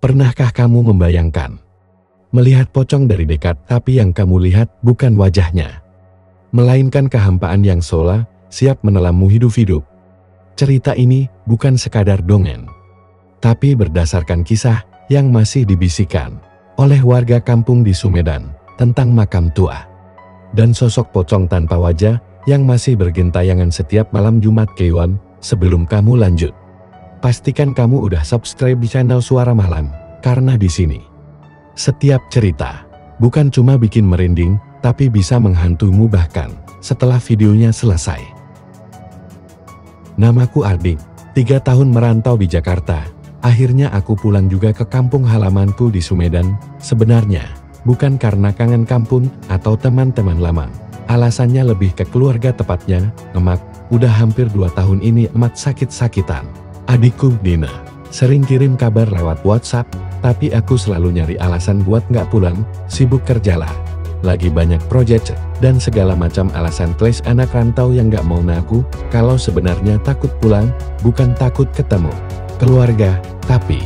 Pernahkah kamu membayangkan? Melihat pocong dari dekat tapi yang kamu lihat bukan wajahnya. Melainkan kehampaan yang sola, siap menelanmu hidup-hidup. Cerita ini bukan sekadar dongeng. Tapi berdasarkan kisah yang masih dibisikkan oleh warga kampung di Sumedang tentang makam tua. Dan sosok pocong tanpa wajah yang masih bergentayangan setiap malam Jumat Kliwon. Sebelum kamu lanjut, pastikan kamu udah subscribe di channel Suara Malam, karena di sini setiap cerita bukan cuma bikin merinding, tapi bisa menghantuimu bahkan setelah videonya selesai. Namaku Ardi, 3 tahun merantau di Jakarta. Akhirnya aku pulang juga ke kampung halamanku di Sumedang. Sebenarnya bukan karena kangen kampung atau teman-teman lama. Alasannya lebih ke keluarga, tepatnya emak. Udah hampir 2 tahun ini emak sakit-sakitan. Adikku Dina sering kirim kabar lewat WhatsApp, tapi aku selalu nyari alasan buat nggak pulang. Sibuk kerjalah, lagi banyak proyek dan segala macam alasan kles anak rantau yang nggak mau ngaku kalau sebenarnya takut pulang, bukan takut ketemu keluarga, tapi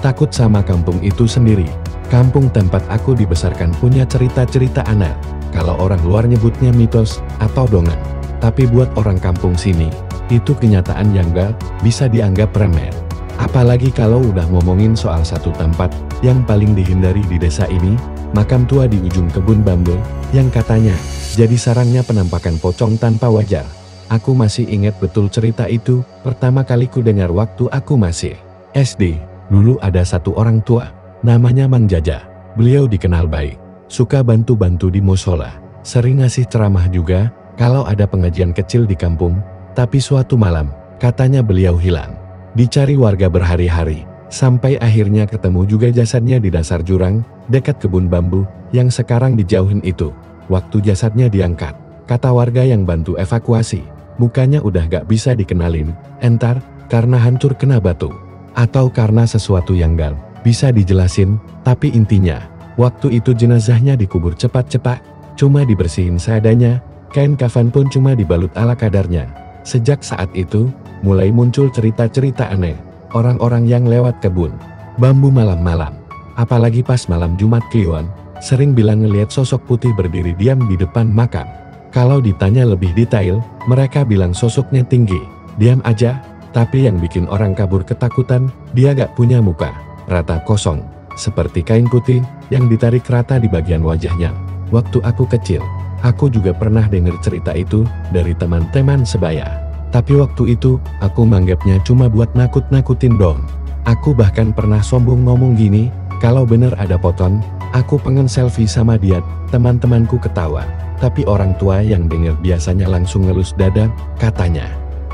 takut sama kampung itu sendiri. Kampung tempat aku dibesarkan punya cerita-cerita aneh. Kalau orang luar nyebutnya mitos atau dongeng, tapi buat orang kampung sini, itu kenyataan yang gak bisa dianggap remeh. Apalagi kalau udah ngomongin soal satu tempat yang paling dihindari di desa ini, makam tua di ujung kebun bambu, yang katanya jadi sarangnya penampakan pocong tanpa wajah. Aku masih ingat betul cerita itu, pertama kali ku dengar waktu aku masih SD. Dulu ada satu orang tua, namanya Mang Jaja. Beliau dikenal baik, suka bantu-bantu di musola, sering ngasih ceramah juga kalau ada pengajian kecil di kampung. Tapi suatu malam, katanya beliau hilang. Dicari warga berhari-hari, sampai akhirnya ketemu juga jasadnya di dasar jurang, dekat kebun bambu, yang sekarang dijauhin itu. Waktu jasadnya diangkat, kata warga yang bantu evakuasi, mukanya udah gak bisa dikenalin, entar karena hancur kena batu, atau karena sesuatu yang gak bisa dijelasin. Tapi intinya, waktu itu jenazahnya dikubur cepat-cepat, cuma dibersihin seadanya, kain kafan pun cuma dibalut ala kadarnya. Sejak saat itu, mulai muncul cerita-cerita aneh, orang-orang yang lewat kebun bambu malam-malam, apalagi pas malam Jumat Kliwon, sering bilang ngelihat sosok putih berdiri diam di depan makam. Kalau ditanya lebih detail, mereka bilang sosoknya tinggi, diam aja, tapi yang bikin orang kabur ketakutan, dia gak punya muka, rata kosong, seperti kain putih yang ditarik rata di bagian wajahnya. Waktu aku kecil, aku juga pernah dengar cerita itu dari teman-teman sebaya. Tapi waktu itu, aku menganggapnya cuma buat nakut-nakutin dong. Aku bahkan pernah sombong ngomong gini, kalau bener ada pocong, aku pengen selfie sama dia. Teman-temanku ketawa, tapi orang tua yang denger biasanya langsung ngelus dada, katanya,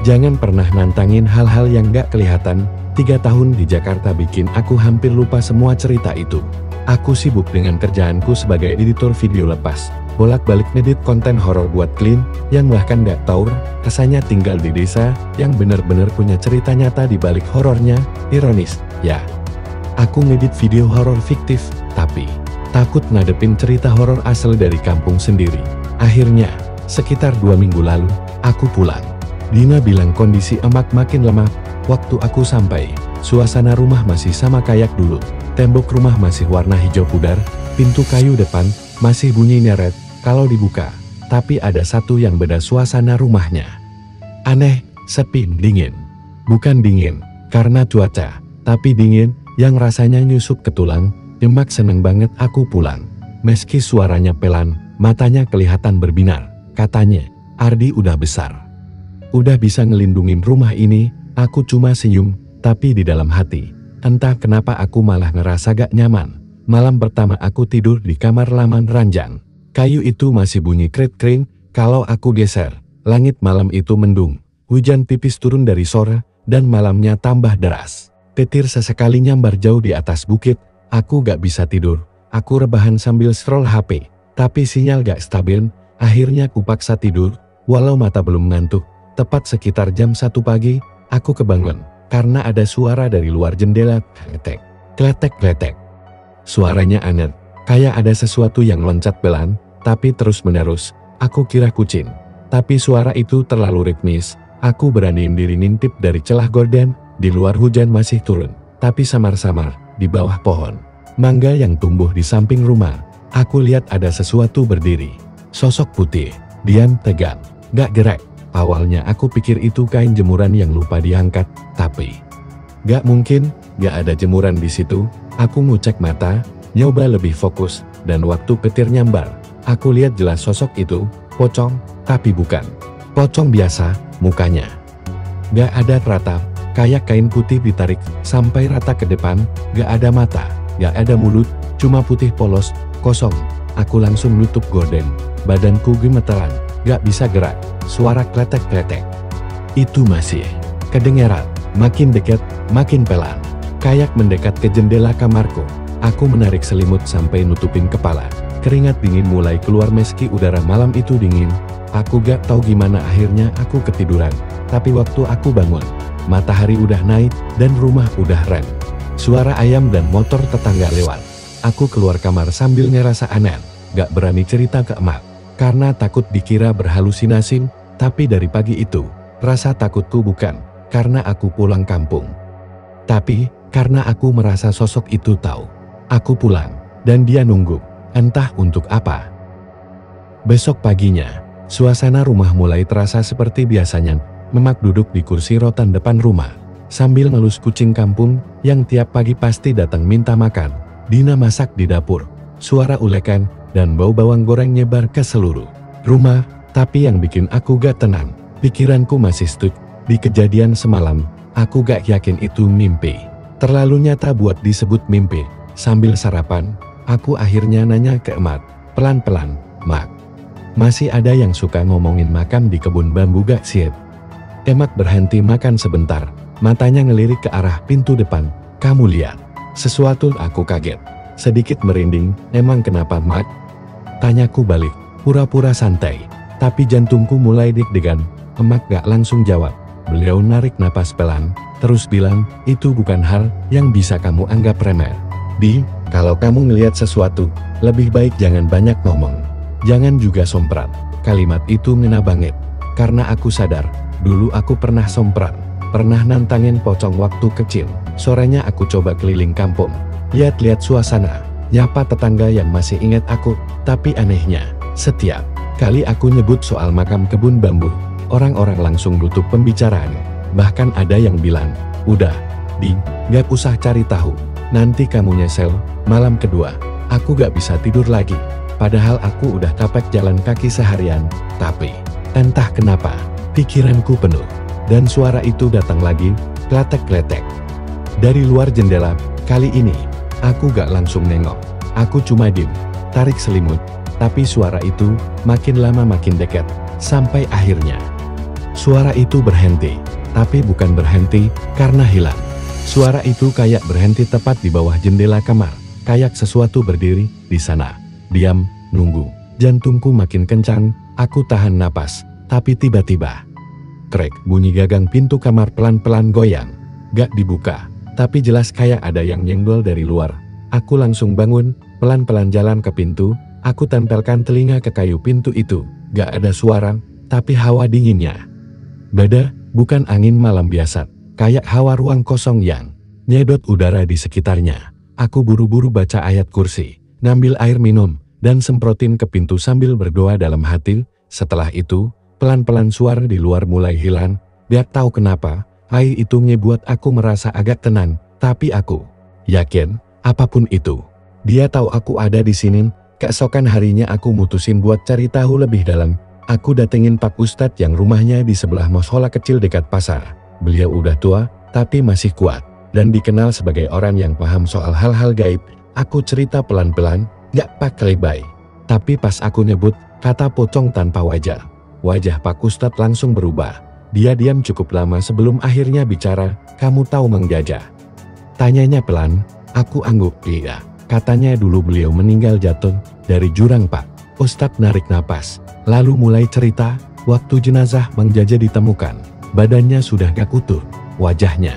jangan pernah nantangin hal-hal yang gak kelihatan. 3 tahun di Jakarta bikin aku hampir lupa semua cerita itu. Aku sibuk dengan kerjaanku sebagai editor video lepas, bolak-balik ngedit konten horor buat klien, yang bahkan gak tahu rasanya tinggal di desa yang bener-bener punya cerita nyata di balik horornya. Ironis, ya. Aku ngedit video horor fiktif, tapi takut ngadepin cerita horor asal dari kampung sendiri. Akhirnya, sekitar 2 minggu lalu, aku pulang. Dina bilang kondisi emak makin lemah. Waktu aku sampai, suasana rumah masih sama kayak dulu. Tembok rumah masih warna hijau pudar, pintu kayu depan masih bunyi nyeret kalau dibuka. Tapi ada satu yang beda, suasana rumahnya aneh, sepi, dingin. Bukan dingin karena cuaca, tapi dingin yang rasanya nyusuk ke tulang. Emak seneng banget aku pulang. Meski suaranya pelan, matanya kelihatan berbinar. Katanya, Ardi udah besar, udah bisa ngelindungin rumah ini. Aku cuma senyum, tapi di dalam hati, entah kenapa aku malah ngerasa gak nyaman. Malam pertama aku tidur di kamar laman ranjang. Kayu itu masih bunyi krik-kring kalau aku geser. Langit malam itu mendung. Hujan tipis turun dari sore, dan malamnya tambah deras. Petir sesekali nyambar jauh di atas bukit. Aku gak bisa tidur. Aku rebahan sambil scroll HP, tapi sinyal gak stabil. Akhirnya kupaksa tidur, walau mata belum ngantuk. Tepat sekitar jam 1 pagi, aku kebangun karena ada suara dari luar jendela, kletek, kletek, kletek. Suaranya aneh, kayak ada sesuatu yang loncat pelan, tapi terus-menerus. Aku kira kucing, tapi suara itu terlalu ritmis. Aku beraniin diri ngintip dari celah gorden. Di luar hujan masih turun, tapi samar-samar. di bawah pohon mangga yang tumbuh di samping rumah, aku lihat ada sesuatu berdiri. Sosok putih, diam tegang, gak gerak. Awalnya aku pikir itu kain jemuran yang lupa diangkat, tapi gak mungkin, gak ada jemuran di situ. Aku ngucek mata, nyoba lebih fokus, dan waktu petir nyambar, aku lihat jelas sosok itu, pocong, tapi bukan pocong biasa, mukanya gak ada ratap, kayak kain putih ditarik sampai rata ke depan, gak ada mata, gak ada mulut, cuma putih polos, kosong. Aku langsung nutup gorden, badanku gemeteran, gak bisa gerak, suara kletek-kletek itu masih kedengeran, makin dekat, makin pelan, kayak mendekat ke jendela kamarku. Aku menarik selimut sampai nutupin kepala, keringat dingin mulai keluar meski udara malam itu dingin. Aku gak tahu gimana akhirnya aku ketiduran, tapi waktu aku bangun, matahari udah naik, dan rumah udah rem. Suara ayam dan motor tetangga lewat. Aku keluar kamar sambil ngerasa aneh, gak berani cerita ke emak, karena takut dikira berhalusinasi. Tapi dari pagi itu, rasa takutku bukan karena aku pulang kampung, tapi karena aku merasa sosok itu tahu aku pulang, dan dia nunggu, entah untuk apa. Besok paginya, suasana rumah mulai terasa seperti biasanya. Memak duduk di kursi rotan depan rumah, sambil ngelus kucing kampung yang tiap pagi pasti datang minta makan. Dina masak di dapur, suara ulekan dan bau bawang goreng nyebar ke seluruh rumah. Tapi yang bikin aku gak tenang, pikiranku masih stuck di kejadian semalam. Aku gak yakin itu mimpi, terlalu nyata buat disebut mimpi. Sambil sarapan, aku akhirnya nanya ke emak, pelan-pelan, "Mak, masih ada yang suka ngomongin makam di kebun bambu gak sih?" Emak berhenti makan sebentar, matanya ngelirik ke arah pintu depan. "Kamu lihat sesuatu?" Aku kaget, sedikit merinding. "Emang kenapa, Mak?" Tanyaku balik, pura-pura santai, tapi jantungku mulai deg-degan. Emak gak langsung jawab. Beliau narik napas pelan, terus bilang, "Itu bukan hal yang bisa kamu anggap remeh. Di, kalau kamu ngelihat sesuatu, lebih baik jangan banyak ngomong. Jangan juga somprat." Kalimat itu ngena banget, karena aku sadar, dulu aku pernah somprat, pernah nantangin pocong waktu kecil. Sorenya aku coba keliling kampung, lihat-lihat suasana, nyapa tetangga yang masih ingat aku. Tapi anehnya, setiap kali aku nyebut soal makam kebun bambu, orang-orang langsung tutup pembicaraan. Bahkan ada yang bilang, "Udah, Di, gak usah cari tahu, nanti kamu nyesel." Malam kedua, aku gak bisa tidur lagi. Padahal aku udah capek jalan kaki seharian, tapi entah kenapa, pikiranku penuh. Dan suara itu datang lagi, kletek-kletek dari luar jendela. Kali ini, aku gak langsung nengok. Aku cuma diem, tarik selimut. Tapi suara itu makin lama makin dekat, sampai akhirnya suara itu berhenti. Tapi bukan berhenti karena hilang. Suara itu kayak berhenti tepat di bawah jendela kamar, kayak sesuatu berdiri di sana, diam, nunggu. Jantungku makin kencang, aku tahan napas, tapi tiba-tiba krek, bunyi gagang pintu kamar pelan-pelan goyang. Gak dibuka, tapi jelas kayak ada yang nyenggol dari luar. Aku langsung bangun, pelan-pelan jalan ke pintu. Aku tempelkan telinga ke kayu pintu itu. Gak ada suara, tapi hawa dinginnya beda, bukan angin malam biasa, kayak hawa ruang kosong yang nyedot udara di sekitarnya. Aku buru-buru baca ayat kursi, ngambil air minum, dan semprotin ke pintu sambil berdoa dalam hati. Setelah itu, pelan-pelan suara di luar mulai hilang. Gak tahu kenapa, air itu ngebuat aku merasa agak tenang. Tapi aku yakin, apapun itu, dia tahu aku ada di sini. Keesokan harinya aku mutusin buat cari tahu lebih dalam. Aku datengin Pak Ustadz yang rumahnya di sebelah musola kecil dekat pasar. Beliau udah tua, tapi masih kuat, dan dikenal sebagai orang yang paham soal hal-hal gaib. Aku cerita pelan-pelan, gak pakai lebay. Tapi pas aku nyebut kata pocong tanpa wajah, wajah Pak Ustadz langsung berubah. Dia diam cukup lama sebelum akhirnya bicara. "Kamu tahu Mang Jaja?" Tanyanya pelan. Aku angguk, "Iya. Katanya dulu beliau meninggal jatuh dari jurang, Pak." Ustadz narik napas, lalu mulai cerita. Waktu jenazah Mang Jaja ditemukan, badannya sudah gak utuh, wajahnya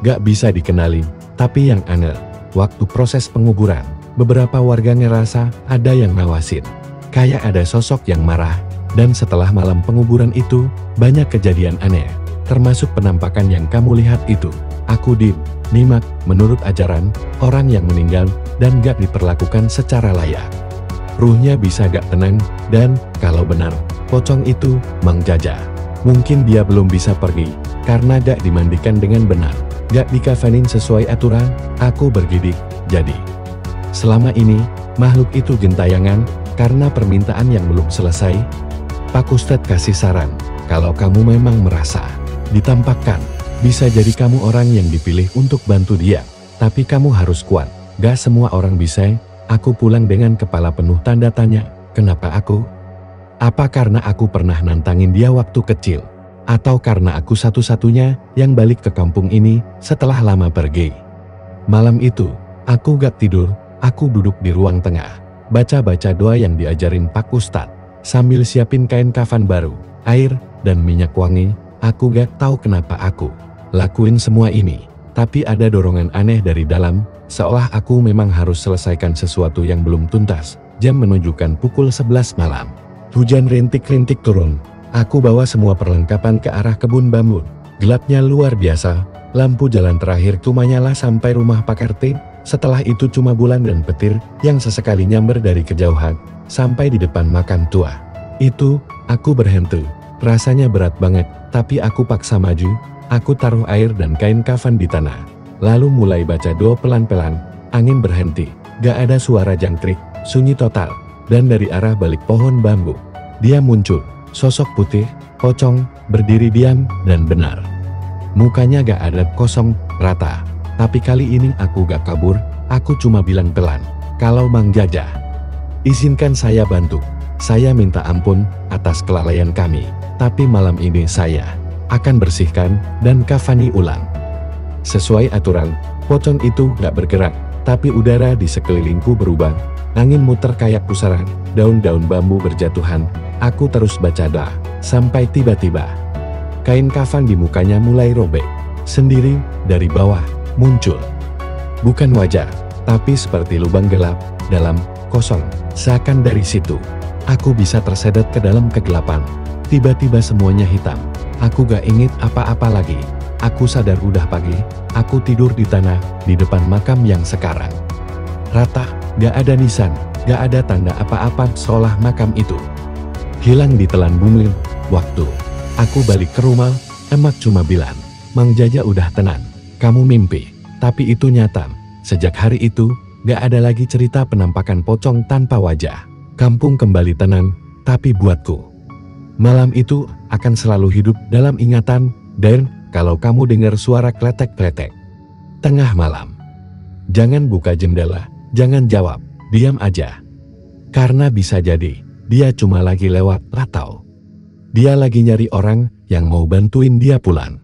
gak bisa dikenali. Tapi yang aneh, waktu proses penguburan, beberapa warga ngerasa ada yang ngawasin, kayak ada sosok yang marah. Dan setelah malam penguburan itu, banyak kejadian aneh, termasuk penampakan yang kamu lihat itu. Aku nimak, menurut ajaran, orang yang meninggal dan gak diperlakukan secara layak. Ruhnya bisa gak tenang, dan kalau benar, pocong itu Mang Jaja. Mungkin dia belum bisa pergi, karena gak dimandikan dengan benar. Gak dikafanin sesuai aturan, aku bergidik, jadi. Selama ini, makhluk itu gentayangan, karena permintaan yang belum selesai. Pak Ustadz kasih saran, kalau kamu memang merasa ditampakkan, bisa jadi kamu orang yang dipilih untuk bantu dia. Tapi kamu harus kuat, gak semua orang bisa. Aku pulang dengan kepala penuh tanda tanya, kenapa aku? Apa karena aku pernah nantangin dia waktu kecil? Atau karena aku satu-satunya yang balik ke kampung ini setelah lama pergi? Malam itu, aku gak tidur, aku duduk di ruang tengah, baca-baca doa yang diajarin Pak Ustadz, sambil siapin kain kafan baru, air, dan minyak wangi. Aku gak tahu kenapa aku lakuin semua ini, tapi ada dorongan aneh dari dalam, seolah aku memang harus selesaikan sesuatu yang belum tuntas. Jam menunjukkan pukul 11 malam. Hujan rintik-rintik turun. Aku bawa semua perlengkapan ke arah kebun bambu. Gelapnya luar biasa, lampu jalan terakhir cuma nyala sampai rumah Pak RT. Setelah itu cuma bulan dan petir yang sesekali nyamber dari kejauhan, sampai di depan makam tua. Itu, aku berhenti. Rasanya berat banget, tapi aku paksa maju. Aku taruh air dan kain kafan di tanah. Lalu mulai baca doa pelan-pelan. Angin berhenti, gak ada suara jangkrik, sunyi total. Dan dari arah balik pohon bambu, dia muncul, sosok putih, pocong, berdiri diam, dan benar. Mukanya gak ada, kosong, rata. Tapi kali ini aku gak kabur, aku cuma bilang pelan, kalau Mang Jaja, izinkan saya bantu. Saya minta ampun atas kelalaian kami, tapi malam ini saya akan bersihkan dan kafani ulang. Sesuai aturan, pocong itu gak bergerak, tapi udara di sekelilingku berubah. Angin muter kayak pusaran, daun-daun bambu berjatuhan. Aku terus baca doa, sampai tiba-tiba kain kafan di mukanya mulai robek. Sendiri, dari bawah, muncul. Bukan wajah, tapi seperti lubang gelap, dalam, kosong. Seakan dari situ, aku bisa terseret ke dalam kegelapan. Tiba-tiba semuanya hitam. Aku gak inget apa-apa lagi. Aku sadar udah pagi. Aku tidur di tanah, di depan makam yang sekarang rata, gak ada nisan, gak ada tanda apa-apa, seolah makam itu hilang ditelan bumi waktu. Aku balik ke rumah, emak cuma bilang, Mang Jaja udah tenang, kamu mimpi. Tapi itu nyata. Sejak hari itu, gak ada lagi cerita penampakan pocong tanpa wajah. Kampung kembali tenang, tapi buatku, malam itu akan selalu hidup dalam ingatan. Dan kalau kamu dengar suara kletek-kletek tengah malam, jangan buka jendela, jangan jawab, diam aja. Karena bisa jadi, dia cuma lagi lewat atau dia lagi nyari orang yang mau bantuin dia pulang.